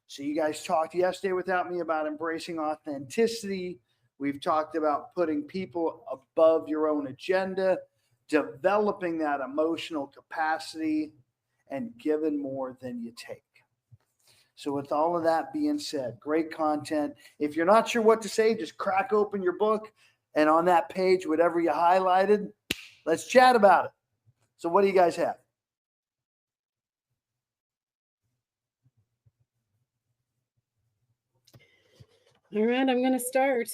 So you guys talked yesterday without me about embracing authenticity. We've talked about putting people above your own agenda, developing that emotional capacity, and giving more than you take. So with all of that being said, great content. If you're not sure what to say, just crack open your book, and on that page, whatever you highlighted, let's chat about it. So what do you guys have? All right, I'm going to start.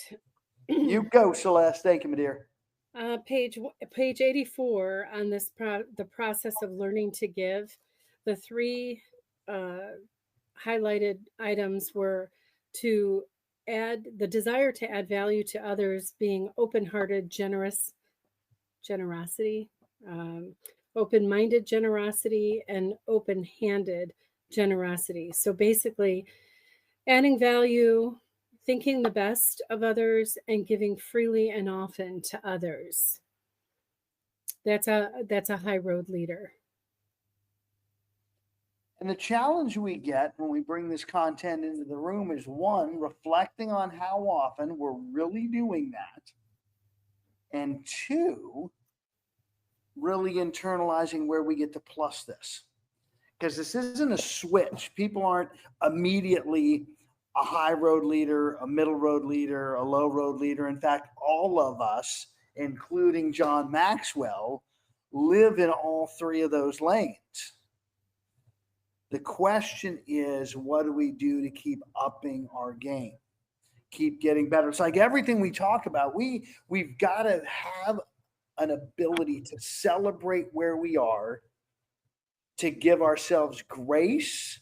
You go, Celeste. Thank you, my dear. Page 84 on the process of learning to give. The three uh, highlighted items were to add the desire to add value to others, being open-hearted, generosity, um, open-minded generosity, and open-handed generosity. So basically, adding value, thinking the best of others, and giving freely and often to others. That's a high road leader. And the challenge we get when we bring this content into the room is one, reflecting on how often we're really doing that. And two, really internalizing where we get to plus this. Because this isn't a switch. People aren't immediately a high road leader, a middle road leader, a low road leader. In fact, all of us, including John Maxwell, live in all three of those lanes. The question is, what do we do to keep upping our game, keep getting better? It's like everything we talk about, we've got to have an ability to celebrate where we are, to give ourselves grace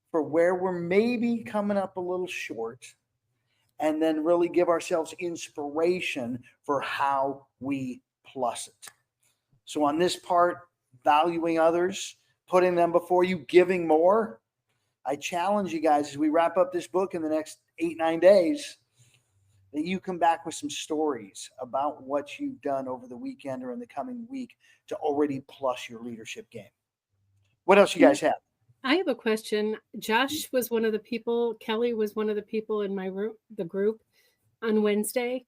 for where we're maybe coming up a little short, and then really give ourselves inspiration for how we plus it. So on this part, valuing others, putting them before you, giving more. I challenge you guys as we wrap up this book in the next 8-9 days that you come back with some stories about what you've done over the weekend or in the coming week to already plus your leadership game. What else you guys have? I have a question. Josh was one of the people, Kelly was one of the people in the group on Wednesday.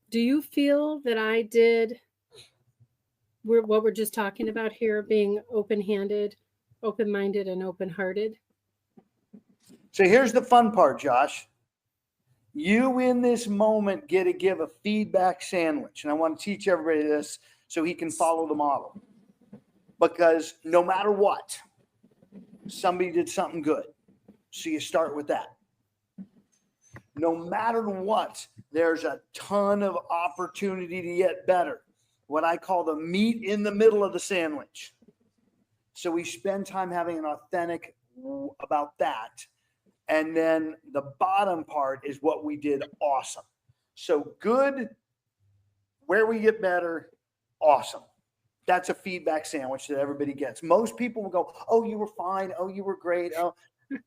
Do you feel that I did what we're just talking about here, being open-handed, open-minded, and open-hearted? So here's the fun part, Josh. You in this moment get to give a feedback sandwich. And I want to teach everybody this so he can follow the model. Because no matter what, somebody did something good. So you start with that. No matter what, there's a ton of opportunity to get better. What I call the meat in the middle of the sandwich. So we spend time having an authentic about that. And then the bottom part is what we did awesome. So good, where we get better, awesome. That's a feedback sandwich that everybody gets. Most people will go, oh, you were fine. Oh, you were great. Oh,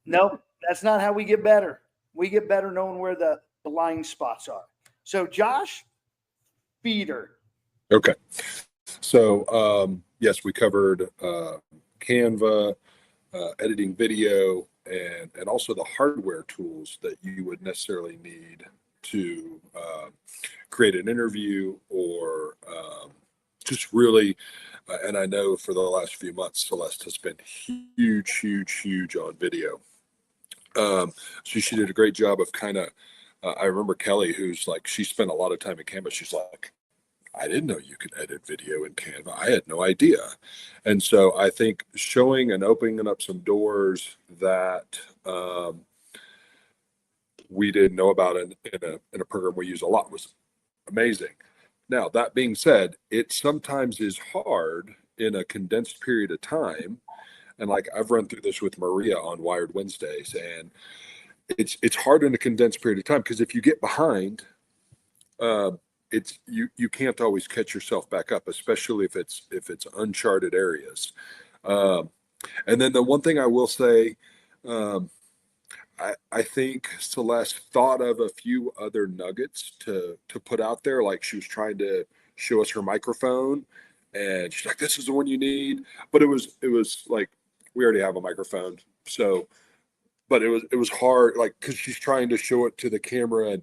nope, that's not how we get better. We get better knowing where the blind spots are. So Josh, feeder. Okay. So, yes, we covered Canva, editing video, and also the hardware tools that you would necessarily need to create an interview or just really, and I know for the last few months, Celeste has been huge on video. So she did a great job of kind of, I remember Kelly, who's like, she spent a lot of time in Canva. She's like, I didn't know you could edit video in Canva. I had no idea. And so I think showing and opening up some doors that we didn't know about in a program we use a lot was amazing. Now, that being said, it sometimes is hard in a condensed period of time. And like I've run through this with Maria on Wired Wednesdays, and it's hard in a condensed period of time because if you get behind, it's you can't always catch yourself back up, especially if it's uncharted areas. And then the one thing I will say, I think Celeste thought of a few other nuggets to put out there. Like she was trying to show us her microphone, and she's like, "This is the one you need." But it was like we already have a microphone, so but it was hard, like, because she's trying to show it to the camera, and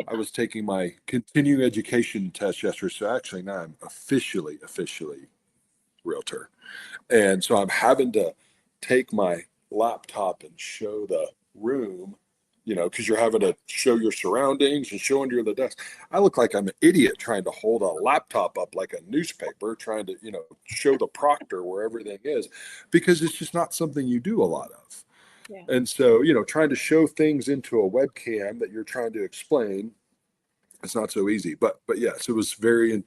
I was taking my continuing education test yesterday. So actually now I'm officially realtor. And so I'm having to take my laptop and show the room, because you're having to show your surroundings and show under the desk. I look like I'm an idiot trying to hold a laptop up like a newspaper, trying to, show the proctor where everything is, because it's just not something you do a lot of. Yeah. And so, trying to show things into a webcam that you're trying to explain, it's not so easy. But yes, it was very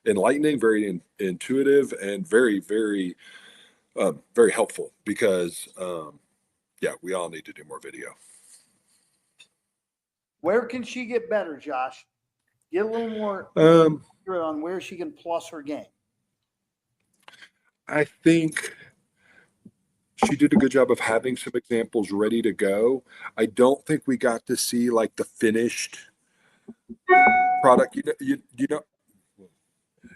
enlightening, very intuitive, and very, very, very helpful because, yeah, we all need to do more video. Where can she get better, Josh? Get a little more on where she can plus her game. I think she did a good job of having some examples ready to go. I don't think we got to see like the finished product. You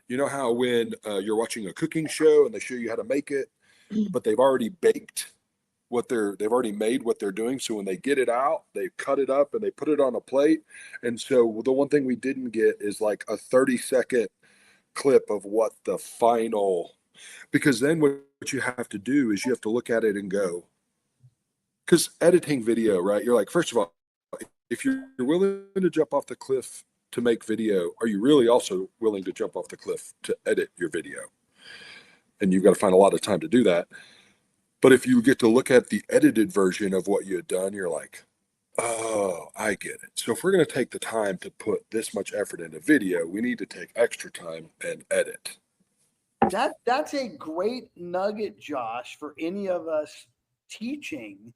know how when you're watching a cooking show and they show you how to make it, but they've already baked they've already made what they're doing. So when they get it out, they cut it up and they put it on a plate. And so the one thing we didn't get is like a 30-second clip of what the final, because then what you have to do is you have to look at it and go, because editing video, right? You're like, first of all, if you're willing to jump off the cliff to make video, are you really also willing to jump off the cliff to edit your video? And you've got to find a lot of time to do that. But if you get to look at the edited version of what you had done, you're like, oh, I get it. So if we're going to take the time to put this much effort into video, we need to take extra time and edit. That's a great nugget, Josh, for any of us teaching,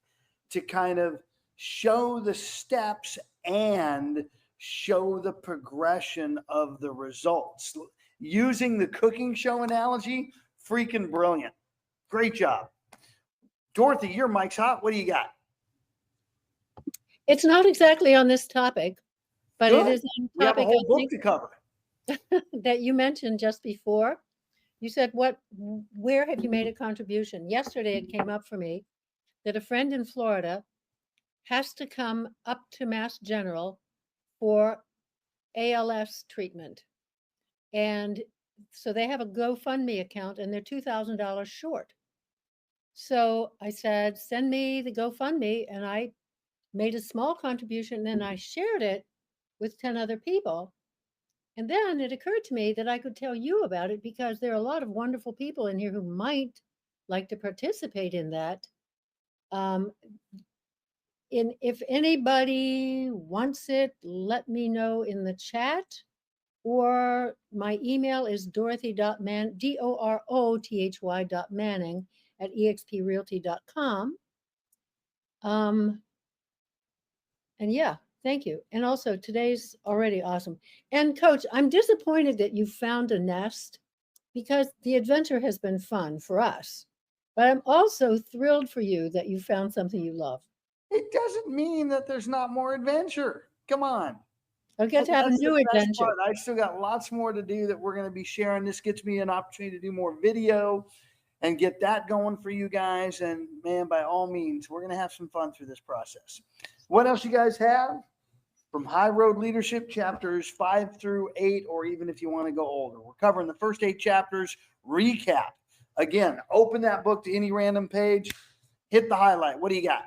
to kind of show the steps and show the progression of the results. Using the cooking show analogy, freaking brilliant. Great job. Dorothy, your mic's hot. What do you got? It's not exactly on this topic, but Good. it is on We have a topic whole book to cover. that you mentioned just before. You said, where have you made a contribution? Yesterday, it came up for me that a friend in Florida has to come up to Mass General for ALS treatment. And so they have a GoFundMe account and they're $2,000 short. So I said, send me the GoFundMe. And I made a small contribution and I shared it with 10 other people. And then it occurred to me that I could tell you about it because there are a lot of wonderful people in here who might like to participate in that. If anybody wants it, let me know in the chat, or my email is dorothy.manning@exprealty.com. And yeah, thank you. And also today's already awesome. And Coach, I'm disappointed that you found a nest because the adventure has been fun for us. But I'm also thrilled for you that you found something you love. It doesn't mean that there's not more adventure. Come on. I'll get to have a new adventure. I still got lots more to do that we're going to be sharing. This gets me an opportunity to do more video and get that going for you guys. And man, by all means, we're going to have some fun through this process. What else you guys have? From High Road Leadership, chapters 5 through 8, or even if you want to go older. We're covering the first 8 chapters, recap. Again, open that book to any random page, hit the highlight. What do you got?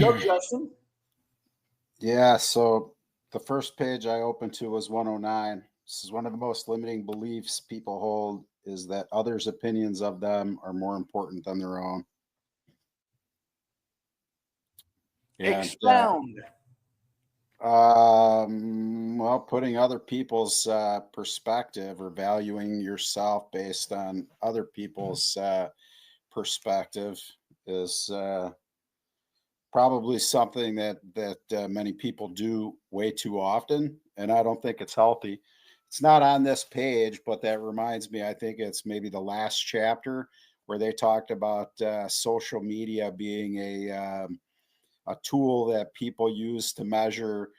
Go, Justin. Yeah, so the first page I opened to was 109. This is one of the most limiting beliefs people hold, is that others' opinions of them are more important than their own. And, expound. Well, putting other people's perspective or valuing yourself based on other people's perspective is probably something that many people do way too often, and I don't think it's healthy. It's not on this page, but that reminds me, I think it's maybe the last chapter where they talked about social media being a tool that people use to measure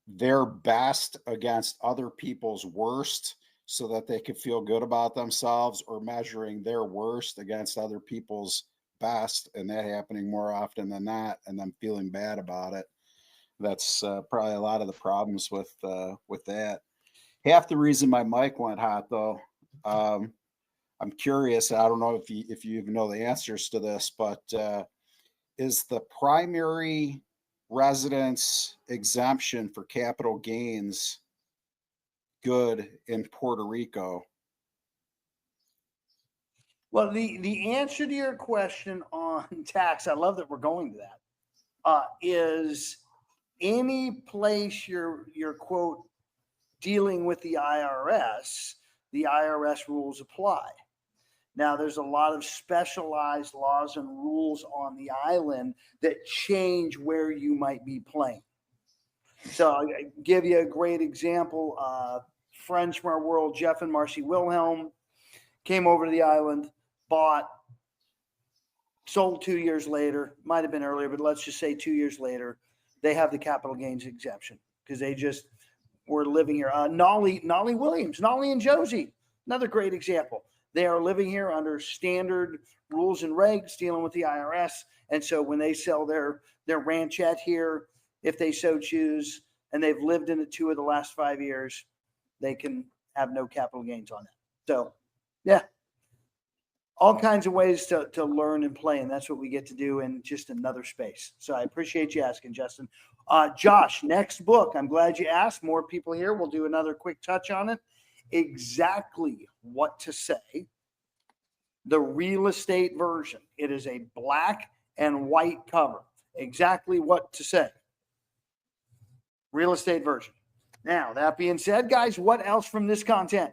their best against other people's worst, so that they could feel good about themselves, or measuring their worst against other people's best, and that happening more often than not, and them feeling bad about it. That's probably a lot of the problems with that. Half the reason my mic went hot, though, I'm curious. I don't know if you even know the answers to this, but is the primary residence exemption for capital gains good in Puerto Rico? Well, the answer to your question on tax, I love that we're going to that, is any place you're quote dealing with the IRS rules apply. Now, there's a lot of specialized laws and rules on the island that change where you might be playing. So I'll give you a great example. Friends from our world, Jeff and Marcy Wilhelm, came over to the island, bought, sold 2 years later, might have been earlier, but let's just say 2 years later, they have the capital gains exemption because they just were living here. Nolly Williams, Nolly and Josie, another great example. They are living here under standard rules and regs, dealing with the IRS. And so when they sell their ranchette here, if they so choose, and they've lived in it 2 of the last 5 years, they can have no capital gains on it. So, yeah, all kinds of ways to learn and play, and that's what we get to do in just another space. So I appreciate you asking, Justin. Josh, next book. I'm glad you asked. More people here. We'll do another quick touch on it. Exactly what to say. The real estate version. It is a black and white cover. Exactly what to say. Real estate version. Now, that being said, guys, what else from this content?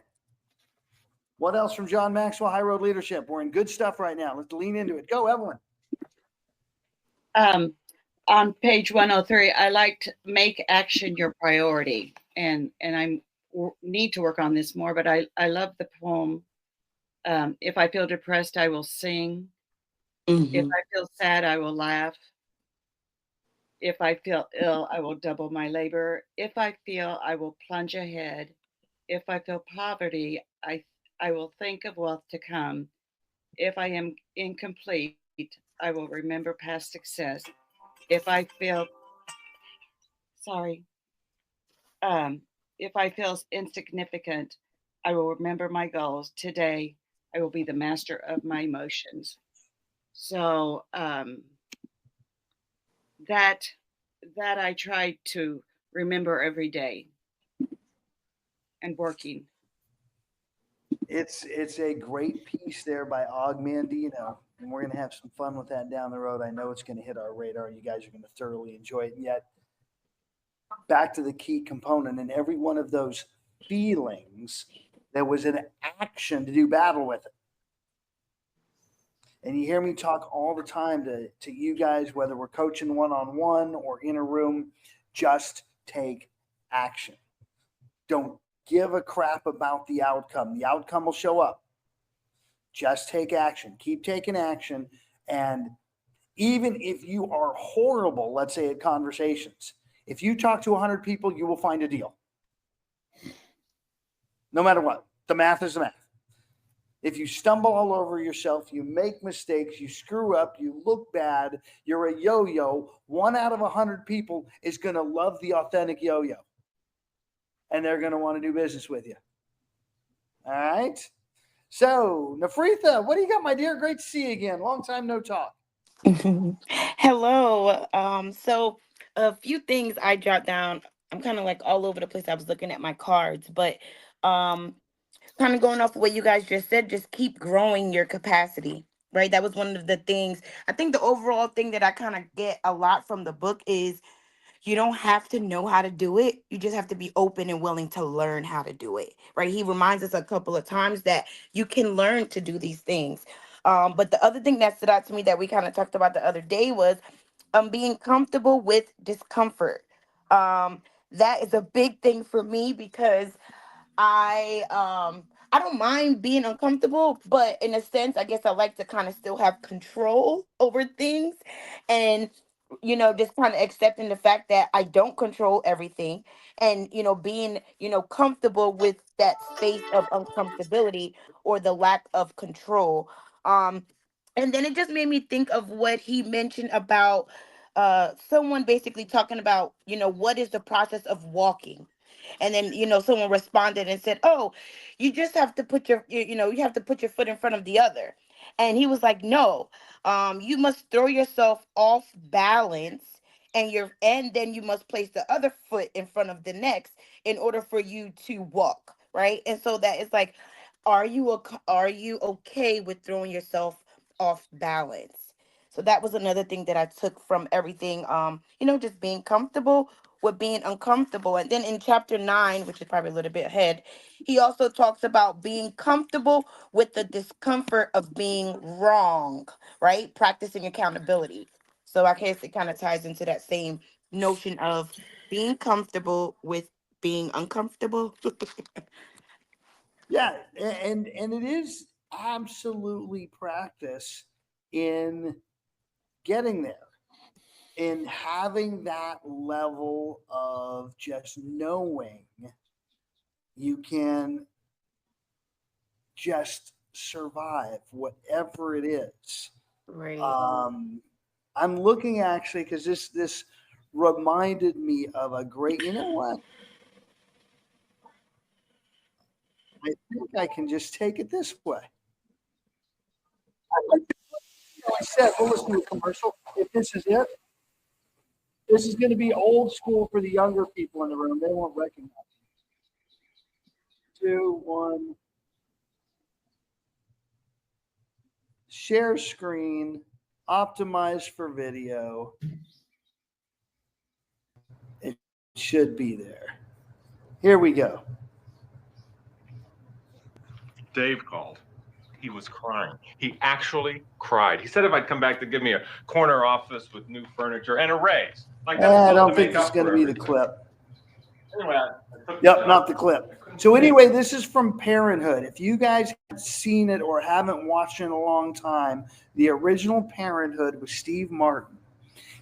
What else from John Maxwell, High Road Leadership? We're in good stuff right now. Let's lean into it. Go, Evelyn. On page 103, I liked make action your priority. And I need to work on this more, but I love the poem. If I feel depressed, I will sing. Mm-hmm. If I feel sad, I will laugh. If I feel ill, I will double my labor. If I feel, I will plunge ahead. If I feel poverty, I will think of wealth to come. If I am incomplete, I will remember past success. If I feel, if I feel insignificant, I will remember my goals. Today, I will be the master of my emotions. So that I try to remember every day and working. It's a great piece there by Og Mandino, and we're going to have some fun with that down the road. I know it's going to hit our radar. You guys are going to thoroughly enjoy it. And yet, back to the key component, in every one of those feelings, there was an action to do battle with it. And you hear me talk all the time to you guys, whether we're coaching one-on-one or in a room, just take action. Don't give a crap about the outcome. The outcome will show up. Just take action. Keep taking action. And even if you are horrible, let's say at conversations, if you talk to 100 people, you will find a deal. No matter what. The math is the math. If you stumble all over yourself, you make mistakes, you screw up, you look bad, you're a yo-yo, 1 out of 100 people is going to love the authentic yo-yo. And they're going to want to do business with you. All right? So, Nafritha, what do you got, my dear? Great to see you again. Long time no talk. Hello. So a few things I jot down. I'm kind of like all over the place. I was looking at my cards, but kind of going off of what you guys just said, just keep growing your capacity, right? That was one of the things. I think the overall thing that I kind of get a lot from the book is you don't have to know how to do it. You just have to be open and willing to learn how to do it, right? He reminds us a couple of times that you can learn to do these things. But the other thing that stood out to me that we kind of talked about the other day was being comfortable with discomfort. That is a big thing for me because I don't mind being uncomfortable, but in a sense, I guess I like to kind of still have control over things. And just kind of accepting the fact that I don't control everything, and being comfortable with that space of uncomfortability or the lack of control. um and then it just made me think of what he mentioned about someone basically talking about what is the process of walking. And then someone responded and said, oh, you just have to put you have to put your foot in front of the other. And he was like, no, you must throw yourself off balance, and then you must place the other foot in front of the next in order for you to walk, right? And so that is like, are you okay with throwing yourself off balance? So that was another thing that I took from everything. Just being comfortable with being uncomfortable. And then in chapter 9, which is probably a little bit ahead, he also talks about being comfortable with the discomfort of being wrong, right? Practicing accountability. So I guess it kind of ties into that same notion of being comfortable with being uncomfortable. Yeah, and it is absolutely practice in getting there, in having that level of just knowing you can just survive whatever it is. Right. I'm looking actually because this reminded me of a great. You know what? I think I can just take it this way. I said, we'll listen to a commercial. If this is it, this is going to be old school for the younger people in the room. They won't recognize it. 2, 1. Share screen, optimize for video. It should be there. Here we go. Dave called. He was crying. He actually cried. He said if I'd come back to give me a corner office with new furniture and a raise. Like that's I supposed don't to think make this is up going to for be the everything. clip. Anyway, I took Yep, it not out. the clip. So anyway, this is from Parenthood. If you guys have seen it or haven't watched it in a long time, the original Parenthood with Steve Martin.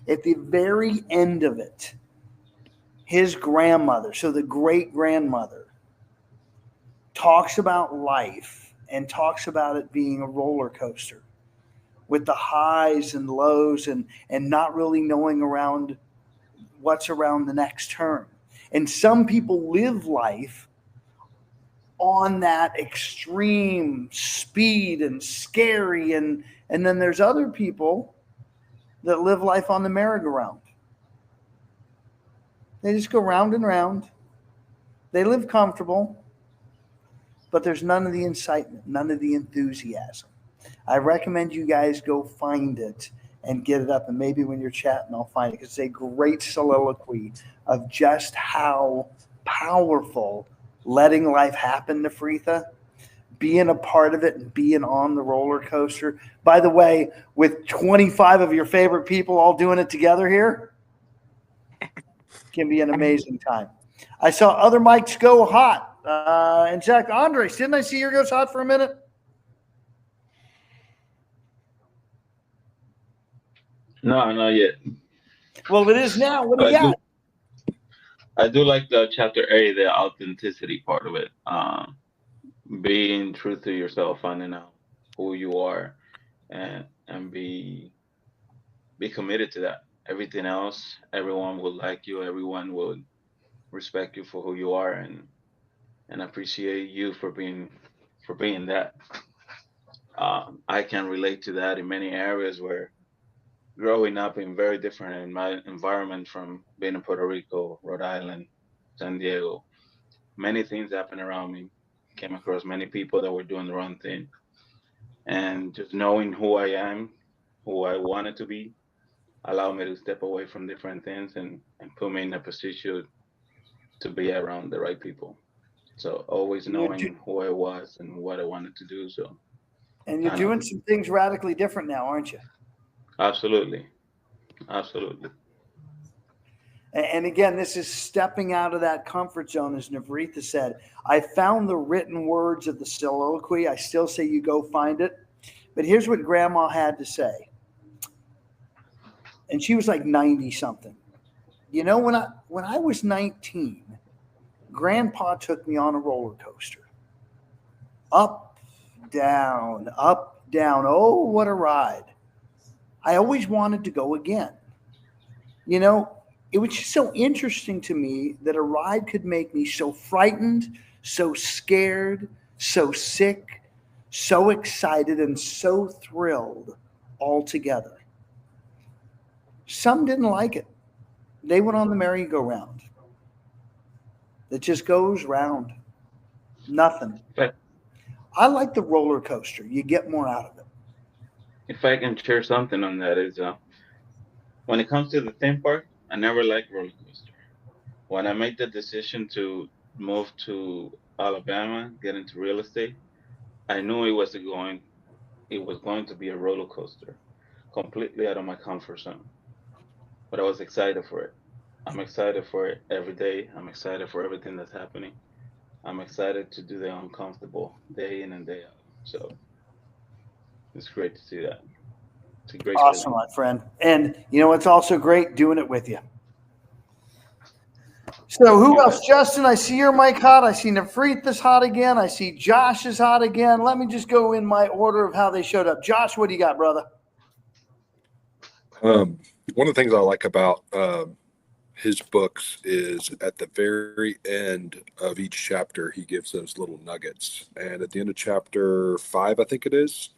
At the very end of it, his grandmother, so the great grandmother, talks about life and talks about it being a roller coaster with the highs and lows and not really knowing around what's around the next turn. And some people live life on that extreme speed and scary, and then there's other people that live life on the merry-go-round. They just go round and round. They live comfortable, but there's none of the incitement, none of the enthusiasm. I recommend you guys go find it and get it up, and maybe when you're chatting, I'll find it, because it's a great soliloquy of just how powerful letting life happen to Freetha, being a part of it and being on the roller coaster. By the way, with 25 of your favorite people all doing it together here, can be an amazing time. I saw other mics go hot. And Zach Andres, didn't I see your goes hot for a minute? No, not yet. Well, it is now. What do But you got? I do like the chapter A, the authenticity part of it. Being true to yourself, finding out who you are, and be committed to that. Everything else, everyone will like you. Everyone will respect you for who you are, and appreciate you for being that. I can relate to that in many areas where growing up in very different in my environment from being in Puerto Rico, Rhode Island, San Diego. Many things happened around me. Came across many people that were doing the wrong thing. And just knowing who I am, who I wanted to be, allowed me to step away from different things and put me in a position to be around the right people. So always You're do- knowing who I was and what I wanted to do. So and you're kind of doing some things radically different now, aren't you? absolutely. Absolutely. And again, this is stepping out of that comfort zone, as Navritha said. I found the written words of the soliloquy. I still say you go find it. But here's what Grandma had to say. and she was like 90 something. You know, when I was 19, Grandpa took me on a roller coaster. Up, down, up, down. Oh, what a ride. I always wanted to go again. You know, it was just so interesting to me that a ride could make me so frightened, so scared, so sick, so excited, and so thrilled all together. Some didn't like it. They went on the merry-go-round. It just goes round. Nothing. But I like the roller coaster. You get more out of it. if I can share something on that is when it comes to the theme park, I never liked roller coaster. When I made the decision to move to Alabama, get into real estate, I knew it was going to be a roller coaster, completely out of my comfort zone. But I was excited for it. I'm excited for it every day. I'm excited for everything that's happening. I'm excited to do the uncomfortable day in and day out. So it's great to see that. It's a great Awesome, feeling. my friend. And you know, it's also great doing it with you. So Thank who you, else? guys. Justin, I see your mic hot. I see Nafreet is hot again. I see Josh is hot again. Let me just go in my order of how they showed up. Josh, what do you got, brother? One of the things I like about his books is at the very end of each chapter, he gives those little nuggets. And at the end of chapter 5, I think it is,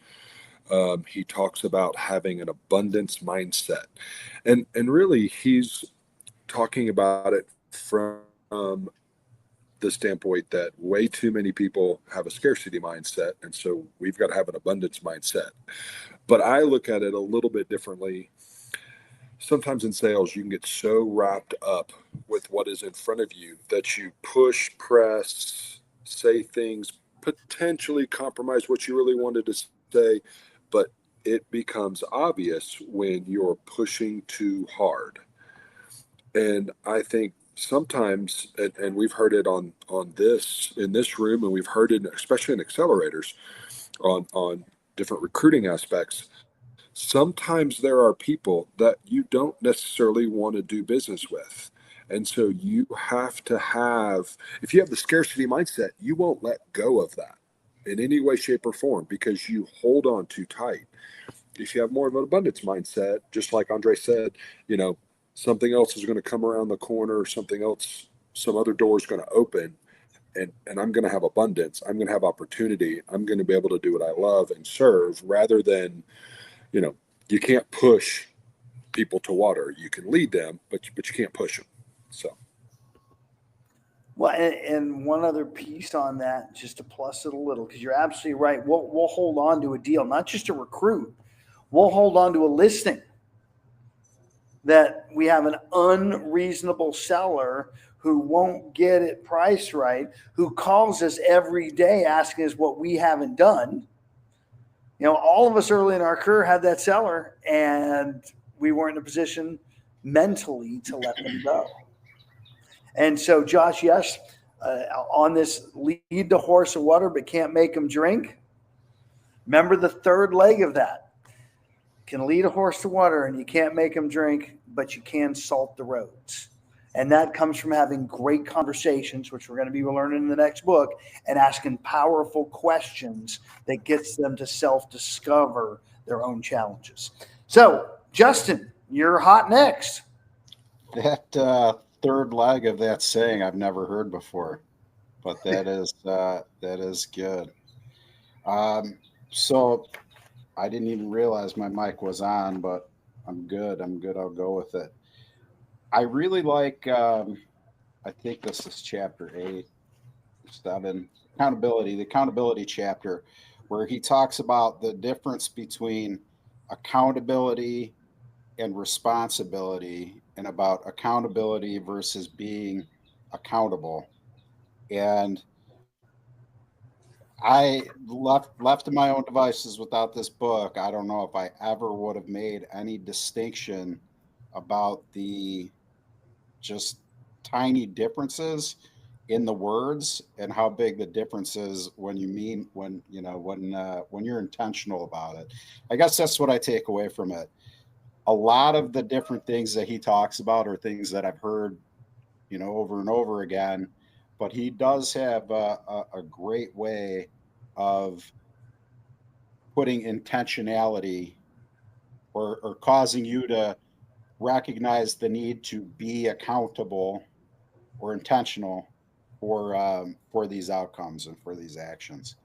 he talks about having an abundance mindset. And really, he's talking about it from the standpoint that way too many people have a scarcity mindset. And so we've got to have an abundance mindset. But I look at it a little bit differently. Sometimes in sales, you can get so wrapped up with what is in front of you that you push, press, say things, potentially compromise what you really wanted to say, but it becomes obvious when you're pushing too hard. And I think sometimes, and we've heard it on this in this room, and we've heard it especially in accelerators on different recruiting aspects. Sometimes there are people that you don't necessarily want to do business with. And so you have to have, if you have the scarcity mindset, you won't let go of that in any way, shape, or form because you hold on too tight. If you have more of an abundance mindset, just like Andre said, you know, something else is going to come around the corner, something else, some other door is going to open, and I'm going to have abundance. I'm going to have opportunity. I'm going to be able to do what I love and serve rather than, you know, you can't push people to water. You can lead them, but you can't push them. So. Well, and one other piece on that, just to plus it a little, because you're absolutely right. We'll hold on to a deal, not just a recruit. We'll hold on to a listing that we have an unreasonable seller who won't get it priced right, who calls us every day asking us what we haven't done. You know, all of us early in our career had that seller, and we weren't in a position mentally to let them go. And so, Josh, yes, on this lead the horse to water but can't make him drink. Remember the third leg of that. Can lead a horse to water and you can't make him drink, but you can salt the roads. And that comes from having great conversations, which we're going to be learning in the next book, and asking powerful questions that gets them to self-discover their own challenges. So, Justin, you're hot next. That third leg of that saying I've never heard before, but that is good. So I didn't even realize my mic was on, but I'm good. I'll go with it. I really like. I think this is chapter 8, 7, accountability. The accountability chapter, where he talks about the difference between accountability and responsibility, and about accountability versus being accountable. And I left to my own devices without this book, I don't know if I ever would have made any distinction about the just tiny differences in the words and how big the difference is when you mean when you're intentional about it. I guess that's what I take away from it. a lot of the different things that he talks about are things that I've heard, over and over again. But he does have a great way of putting intentionality or causing you to recognize the need to be accountable or intentional for these outcomes and for these actions.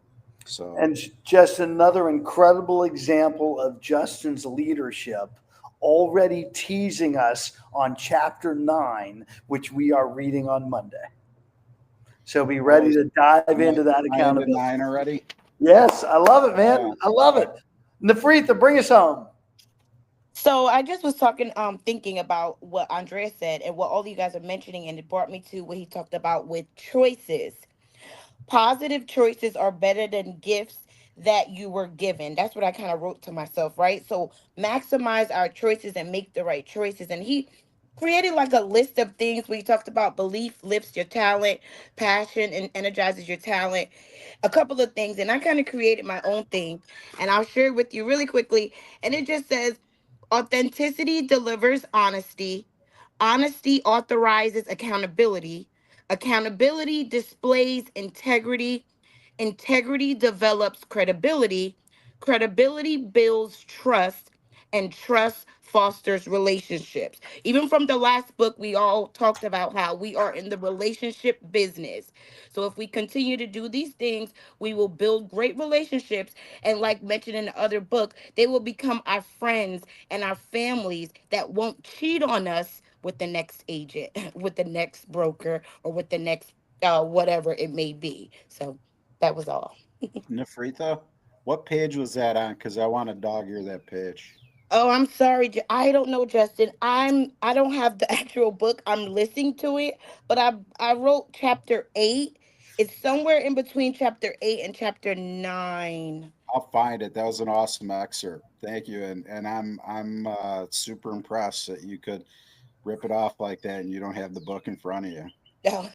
So, And just another incredible example of Justin's leadership, already teasing us on chapter 9, which we are reading on Monday. So be ready to dive into that accountability. 9 already? Yes, I love it, man. Yeah. I love it. Nafritha, bring us home. So I just was thinking about what Andrea said and what all of you guys are mentioning, and it brought me to what he talked about with choices. Positive choices are better than gifts that you were given. That's what I kind of wrote to myself, right? So maximize our choices and make the right choices. And he created like a list of things where he talked about belief lifts your talent, passion and energizes your talent, a couple of things. And I kind of created my own thing, and I'll share it with you really quickly. And it just says, authenticity delivers honesty. Honesty authorizes accountability. Accountability displays integrity. Integrity develops credibility. Credibility builds trust. And trust fosters relationships. Even from the last book, we all talked about how we are in the relationship business. So if we continue to do these things, we will build great relationships. And like mentioned in the other book, they will become our friends and our families that won't cheat on us with the next agent, with the next broker, or with the next whatever it may be. So that was all. Nafritha, what page was that on? Because I want to dog ear that page. Oh, I'm sorry. I don't know, Justin. I don't have the actual book. I'm listening to it, but I wrote chapter 8. It's somewhere in between chapter 8 and chapter 9. I'll find it. That was an awesome excerpt. Thank you. And I'm super impressed that you could rip it off like that and you don't have the book in front of you. Oh,